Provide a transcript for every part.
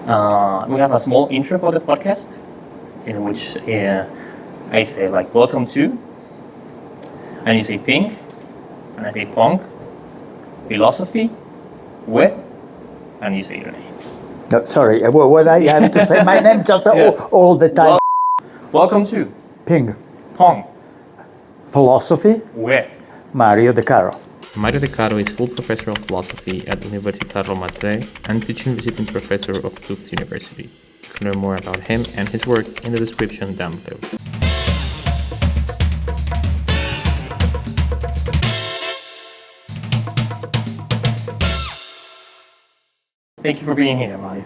We have a small intro for the podcast in which I say like welcome to, and you say ping, and I say pong, philosophy, with, and you say your name. No, sorry, what I have to say my name just all the time. Welcome to Ping, pong, philosophy, with Mario De Caro. Mario De Caro is full professor of philosophy at Università Roma and teaching visiting professor of Tufts University. You can learn more about him and his work in the description down below. Thank you for being here, Mario.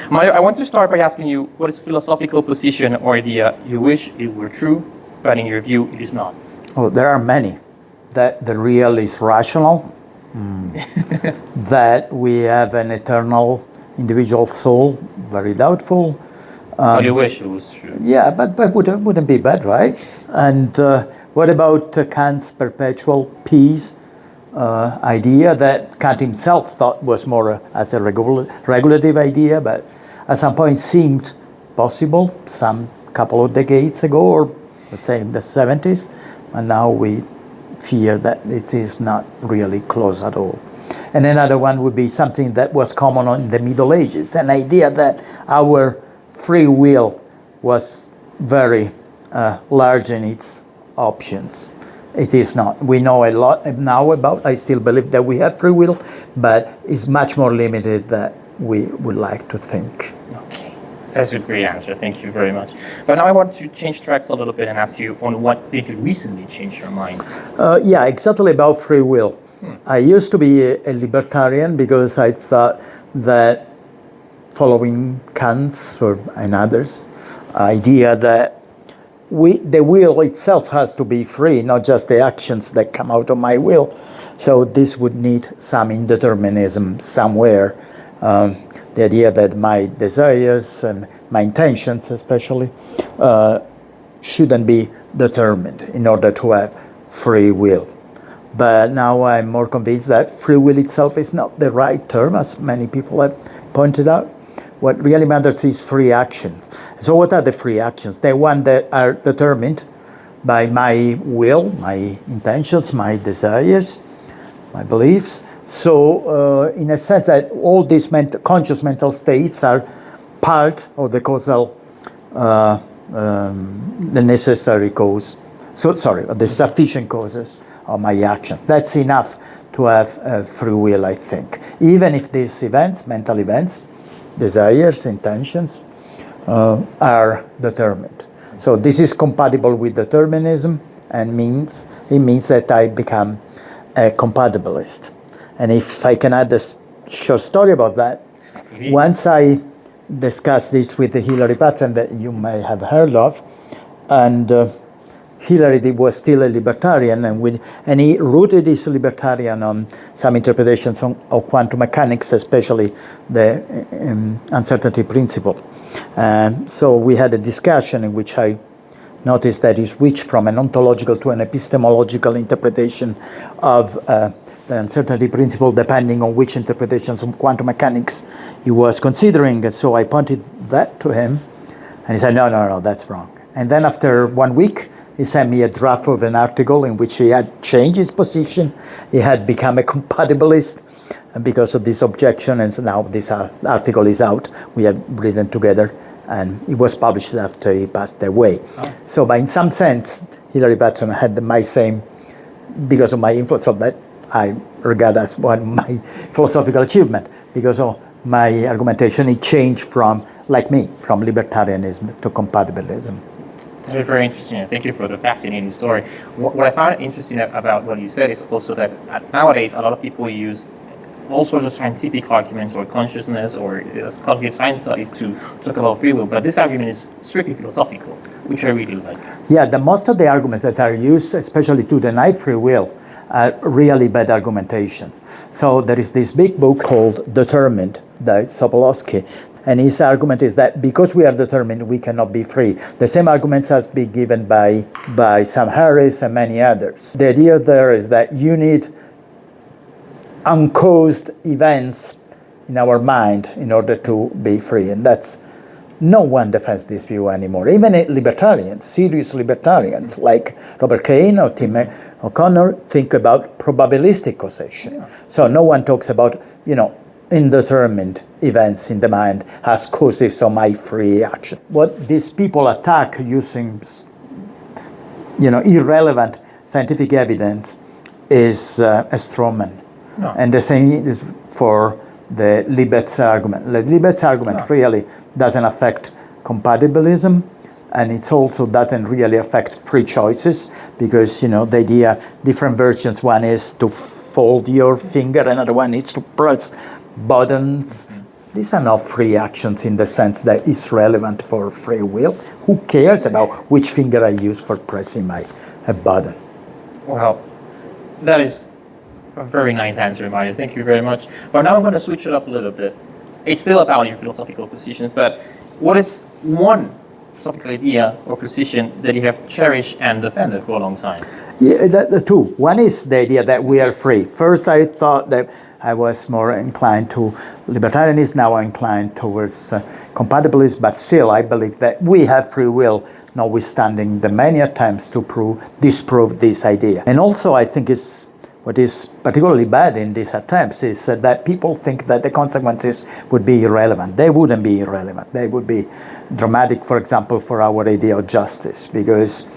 Mario, I want to start by asking you, what is a philosophical position or idea you wish it were true, but in your view it is not? Oh, there are many. That the real is rational, that we have an eternal individual soul, very doubtful. You wish it was true. Yeah, but wouldn't be bad, right? And what about Kant's perpetual peace idea that Kant himself thought was more as a regulative idea, but at some point seemed possible some couple of decades ago, or let's say in the 70s, and now we fear that it is not really close at all. And another one would be something that was common in the Middle Ages, an idea that our free will was very large in its options. It is not. We know a lot now about, I still believe that we have free will, but it's much more limited than we would like to think. Okay. That's a great answer. Thank you very much. But now I want to change tracks a little bit and ask you on what did you recently change your mind? Yeah, exactly about free will. I used to be a libertarian because I thought that following Kant's and others' idea that the will itself has to be free, not just the actions that come out of my will. So this would need some indeterminism somewhere. The idea that my desires and my intentions especially shouldn't be determined in order to have free will. But now I'm more convinced that free will itself is not the right term, as many people have pointed out. What really matters is free actions. So what are the free actions? The ones that are determined by my will, my intentions, my desires, my beliefs. So in a sense that all these conscious mental states are part of the causal, the necessary cause, the sufficient causes of my action. That's enough to have free will, I think. Even if these events, mental events, desires, intentions, are determined. So this is compatible with determinism and it means that I become a compatibilist. And if I can add a short story about that, Please. Once I discussed this with Hilary Putnam that you may have heard of, and Hilary was still a libertarian, and he rooted his libertarian on some interpretations of quantum mechanics, especially the uncertainty principle. So we had a discussion in which I noticed that he switched from an ontological to an epistemological interpretation of the uncertainty principle, depending on which interpretations of quantum mechanics he was considering. And so I pointed that to him, and he said, no, that's wrong. And then after 1 week, he sent me a draft of an article in which he had changed his position. He had become a compatibilist because of this objection, and so now this article is out. We have written together, and it was published after he passed away. Oh. So, but in some sense, Hilary Putnam had my same, because of my influence of that, I regard as one of my philosophical achievement, because of my argumentation, it changed from, like me, from libertarianism to compatibilism. It's very interesting. Thank you for the fascinating story. What I found interesting about what you said is also that nowadays a lot of people use all sorts of scientific arguments or consciousness or cognitive science studies to talk about free will, but this argument is strictly philosophical, which I really like. Yeah, most of the arguments that are used, especially to deny free will, are really bad argumentations. So there is this big book called Determined by Sobolewski, and his argument is that because we are determined, we cannot be free. The same arguments has been given by Sam Harris and many others. The idea there is that you need uncaused events in our mind in order to be free. And that's, no one defends this view anymore. Even libertarians, serious libertarians like Robert Kane or Tim O'Connor think about probabilistic causation. Yeah. So no one talks about, indeterminate events in the mind as causes of my free action. What these people attack using, irrelevant scientific evidence is a straw man. No. And the same is for the Leibniz argument. The Leibniz argument really doesn't affect compatibilism, and it also doesn't really affect free choices, because the idea, different versions, one is to fold your finger, another one is to press buttons. These are not free actions in the sense that it's relevant for free will. Who cares about which finger I use for pressing a button? Well, that is a very nice answer, Mario. Thank you very much. But now I'm going to switch it up a little bit. It's still about your philosophical positions, but what is one philosophical idea or position that you have cherished and defended for a long time? Yeah, the two. One is the idea that we are free. First, I thought that I was more inclined to libertarianism. Now I'm inclined towards compatibilism, but still I believe that we have free will, notwithstanding the many attempts to disprove this idea. And also I think what is particularly bad in these attempts is that people think that the consequences would be irrelevant. They wouldn't be irrelevant. They would be dramatic, for example, for our idea of justice, because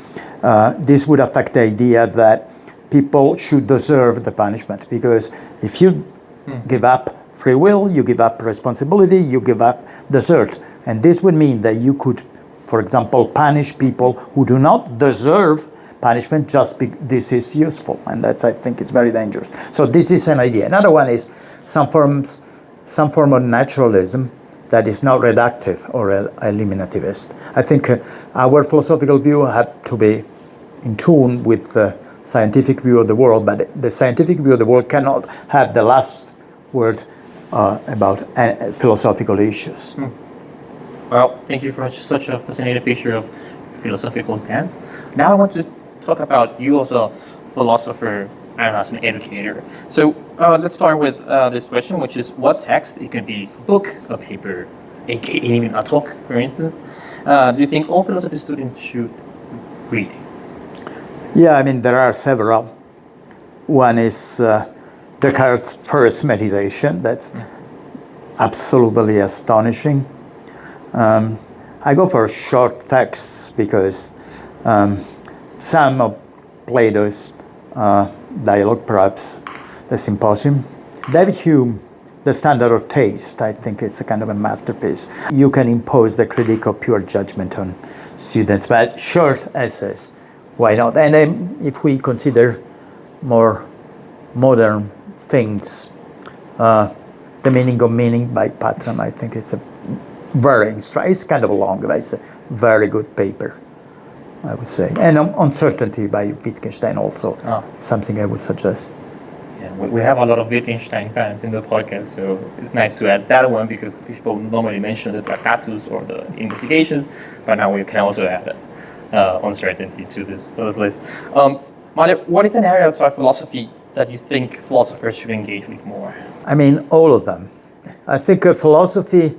this would affect the idea that people should deserve the punishment. Because if you give up free will, you give up responsibility, you give up desert. And this would mean that you could, for example, punish people who do not deserve punishment just because this is useful, and that's, I think, it's very dangerous. So this is an idea. Another one is some form of naturalism that is not reductive or eliminativist. I think our philosophical view had to be in tune with the scientific view of the world, but the scientific view of the world cannot have the last word about philosophical issues. Well, thank you for such a fascinating picture of philosophical stance. Now I want to talk about you as a philosopher and as an educator. So let's start with this question, which is what text, it can be a book, a paper, even a talk, for instance, do you think all philosophy students should read? Yeah, I mean, there are several. One is Descartes' first meditation. That's absolutely astonishing. I go for short texts because some of Plato's dialogue, perhaps the Symposium. David Hume, The Standard of Taste, I think it's a kind of a masterpiece. You can impose the critique of pure judgment on students, but short essays, why not? And then if we consider more modern things, The Meaning of Meaning by Putnam, I think it's a it's kind of long, but it's a very good paper, I would say. And Uncertainty by Wittgenstein also, something I would suggest. Yeah, we have a lot of Wittgenstein fans in the podcast, so it's nice to add that one, because people normally mention the Tractatus or the Investigations, but now we can also add Uncertainty to this list. Mario, what is an area outside philosophy that you think philosophers should engage with more? I mean, all of them. I think philosophy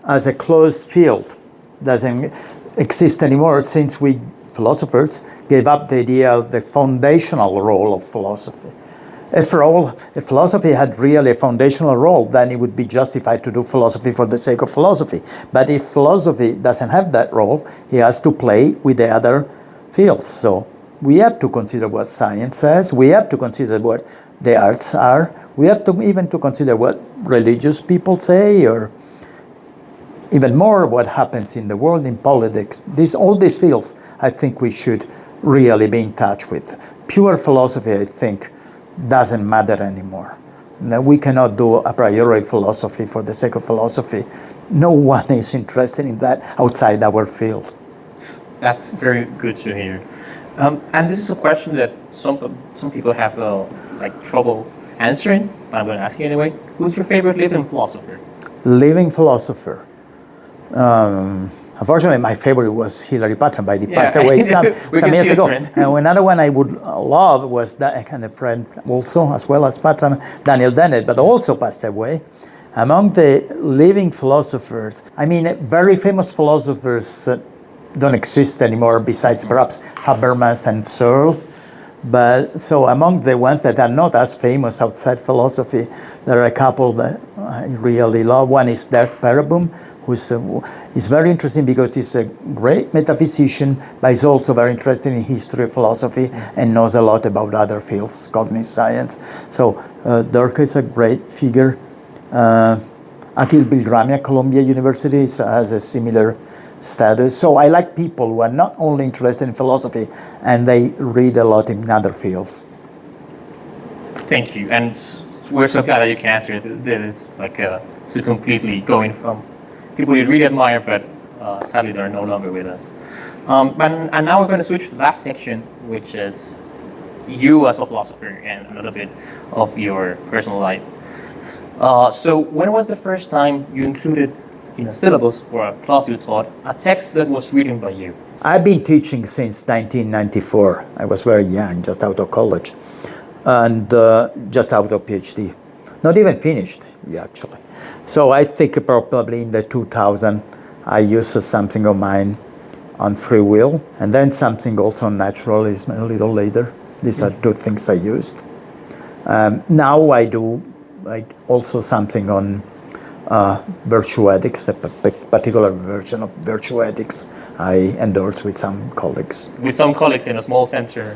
as a closed field doesn't exist anymore, since we philosophers gave up the idea of the foundational role of philosophy. If philosophy had really a foundational role, then it would be justified to do philosophy for the sake of philosophy. But if philosophy doesn't have that role, it has to play with the other fields. So we have to consider what science says, we have to consider what the arts are, we have to even to consider what religious people say, or even more what happens in the world, in politics. All these fields, I think we should really be in touch with. Pure philosophy, I think, doesn't matter anymore. Now, we cannot do a priori philosophy for the sake of philosophy. No one is interested in that outside our field. That's very good to hear. And this is a question that some people have trouble answering, but I'm going to ask you anyway. Who's your favorite living philosopher? Living philosopher? Unfortunately, my favorite was Hilary Putnam, but he passed away some years ago. And another one I would love was that kind of friend also, as well as Putnam, Daniel Dennett, but also passed away. Among the living philosophers, I mean, very famous philosophers don't exist anymore besides perhaps Habermas and Searle. But so among the ones that are not as famous outside philosophy, there are a couple that I really love. One is Dirk Pereboom, who's is very interesting because he's a great metaphysician, but he's also very interested in history of philosophy and knows a lot about other fields, cognitive science. So Dirk is a great figure. Akhil Bilgrami at Columbia University has a similar status. So I like people who are not only interested in philosophy and they read a lot in other fields. Thank you. And we're so glad that you can answer this, like, so completely going from people you really admire, but sadly they're no longer with us. And now we're going to switch to that section, which is you as a philosopher and a little bit of your personal life. So when was the first time you included in a syllabus for a class you taught a text that was written by you? I've been teaching since 1994. I was very young, just out of college, and just out of PhD. Not even finished, actually. So I think probably in the 2000, I used something of mine on free will, and then something also on naturalism a little later. These are two things I used. Now I do also something on virtue ethics, a particular version of virtue ethics I endorse with some colleagues. With some colleagues in a small center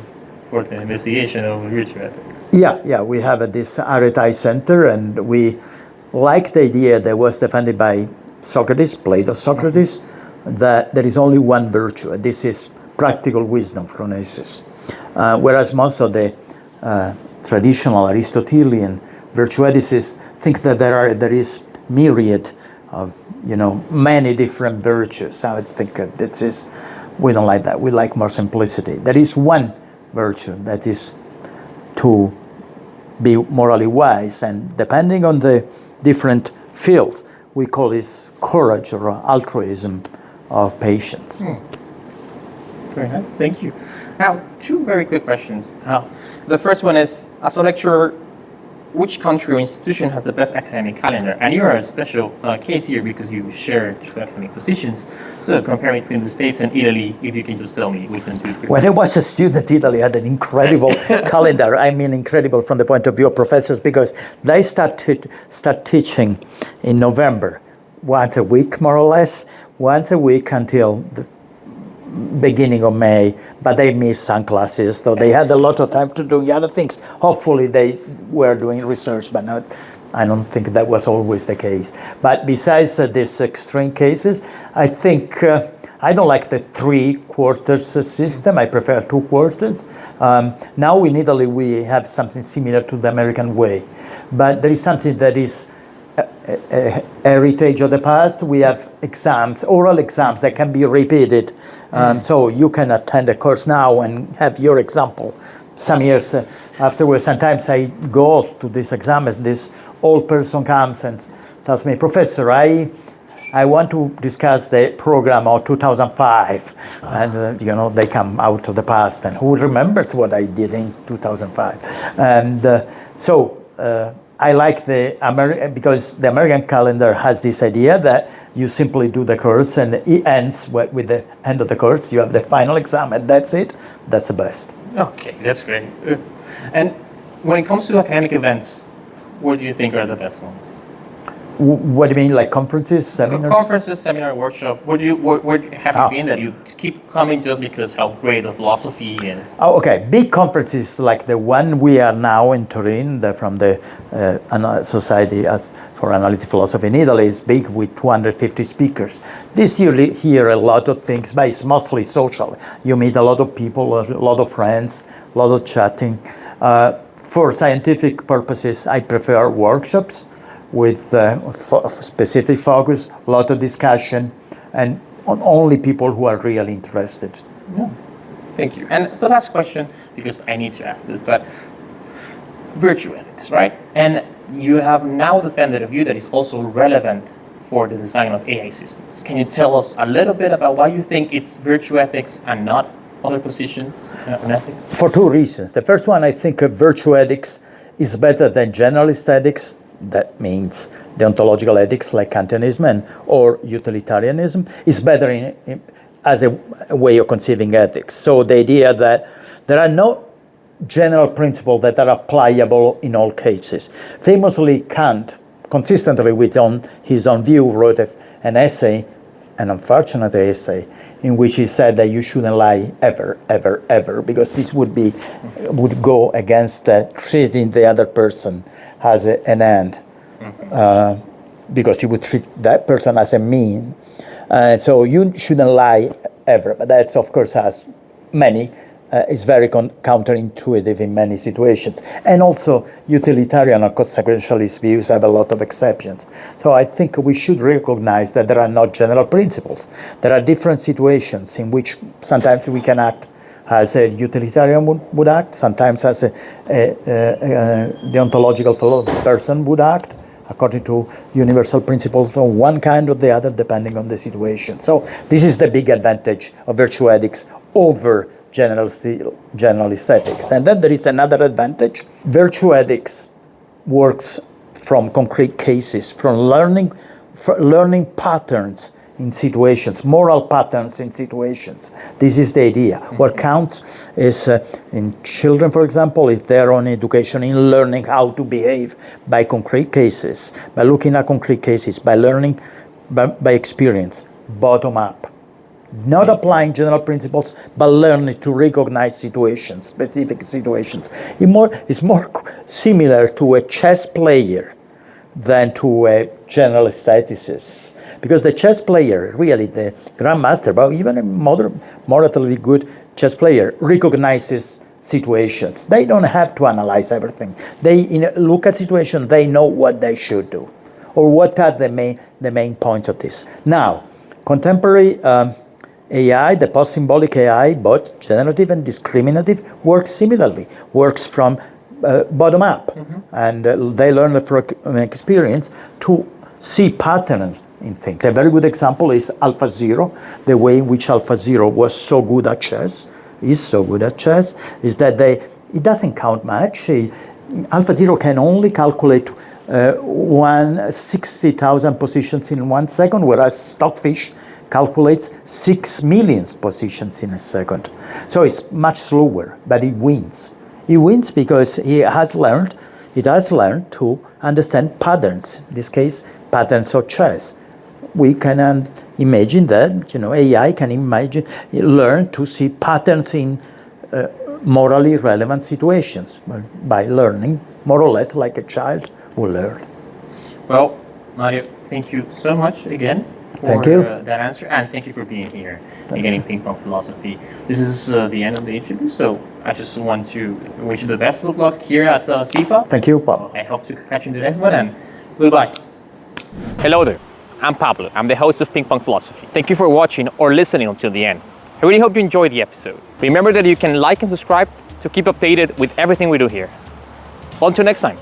for the investigation of virtue ethics. Yeah, we have this RTI center, and we like the idea that was defended by Socrates, Plato's Socrates, that there is only one virtue, and this is practical wisdom, phronesis. Whereas most of the traditional Aristotelian virtue ethicists think that there is myriad of, many different virtues. I would think that we don't like that. We like more simplicity. There is one virtue that is to be morally wise, and depending on the different fields, we call this courage or altruism of patience. Very nice. Thank you. Now, two very quick questions. The first one is, as a lecturer, which country or institution has the best academic calendar? And you're a special case here because you share two academic positions. So comparing between the States and Italy, if you can just tell me which one do you prefer? When I was a student, Italy had an incredible calendar. I mean, incredible from the point of view of professors, because they start teaching in November, once a week, more or less, once a week until the beginning of May, but they missed some classes, so they had a lot of time to do other things. Hopefully they were doing research, but I don't think that was always the case. But besides these extreme cases, I think I don't like the 3 quarters system. I prefer 2 quarters. Now in Italy we have something similar to the American way, but there is something that is a heritage of the past. We have exams, oral exams that can be repeated. So you can attend a course now and have your example some years afterwards. Sometimes I go to this exam and this old person comes and tells me, Professor, I want to discuss the program of 2005. And, they come out of the past, and who remembers what I did in 2005? And I like because the American calendar has this idea that you simply do the course and it ends with the end of the course. You have the final exam and that's it. That's the best. Okay, that's great. And when it comes to academic events, what do you think are the best ones? What do you mean, like conferences, seminars? Conferences, seminar, workshop. Where have you been that you keep coming just because how great the philosophy is? Oh, okay. Big conferences like the one we are now in Turin, from the Society for Analytic Philosophy in Italy, is big with 250 speakers. This you hear a lot of things, but it's mostly social. You meet a lot of people, a lot of friends, a lot of chatting. For scientific purposes, I prefer workshops with specific focus, a lot of discussion, and on only people who are really interested. Yeah. Thank you. And the last question, because I need to ask this, but virtue ethics, right? And you have now defended a view that is also relevant for the design of AI systems. Can you tell us a little bit about why you think it's virtue ethics and not other positions on ethics? For 2 reasons. The first one, I think virtue ethics is better than generalist ethics that means deontological ethics like Kantianism or utilitarianism, is better as a way of conceiving ethics. So the idea that there are no general principles that are applicable in all cases. Famously, Kant, consistently with his own view, wrote an essay, an unfortunate essay, in which he said that you shouldn't lie ever, ever, ever, because this would go against treating the other person as an end, because you would treat that person as a mean. So you shouldn't lie ever, but that's, of course, as many, is very counterintuitive in many situations. And also, utilitarian or consequentialist views have a lot of exceptions. So I think we should recognize that there are not general principles. There are different situations in which sometimes we can act as a utilitarian would act, sometimes as a deontological person would act, according to universal principles of one kind or the other, depending on the situation. So this is the big advantage of virtue ethics over generalist ethics. And then there is another advantage. Virtue ethics works from concrete cases, from learning patterns in situations, moral patterns in situations. This is the idea. What counts is in children, for example, if they're on education in learning how to behave by concrete cases, by looking at concrete cases, by learning by experience, bottom up. Not applying general principles, but learning to recognize situations, specific situations. It's more similar to a chess player than to a generalist ethicist. Because the chess player, really the grandmaster, but even a moderately good chess player, recognizes situations. They don't have to analyze everything. They look at situations, they know what they should do, or what are the main points of this. Now, contemporary AI, the post-symbolic AI, both generative and discriminative, works similarly, works from bottom up. And they learn from experience to see patterns in things. A very good example is AlphaZero. The way in which AlphaZero was so good at chess, is that it doesn't count much. AlphaZero can only calculate 60,000 positions in 1 second, whereas Stockfish calculates 6 million positions in a second. So it's much slower, but it wins. It wins because it has learned to understand patterns, in this case, patterns of chess. We can imagine that, AI can learn to see patterns in morally relevant situations by learning, more or less like a child will learn. Well, Mario, thank you so much again for that answer, and thank you for being here again in Ping Pong Philosophy. This is the end of the interview, so I just want to wish you the best of luck here at CIFA. Thank you, Pablo. I hope to catch you in the next one, and goodbye. Hello there, I'm Pablo. I'm the host of Ping Pong Philosophy. Thank you for watching or listening until the end. I really hope you enjoyed the episode. Remember that you can like and subscribe to keep updated with everything we do here. Until next time.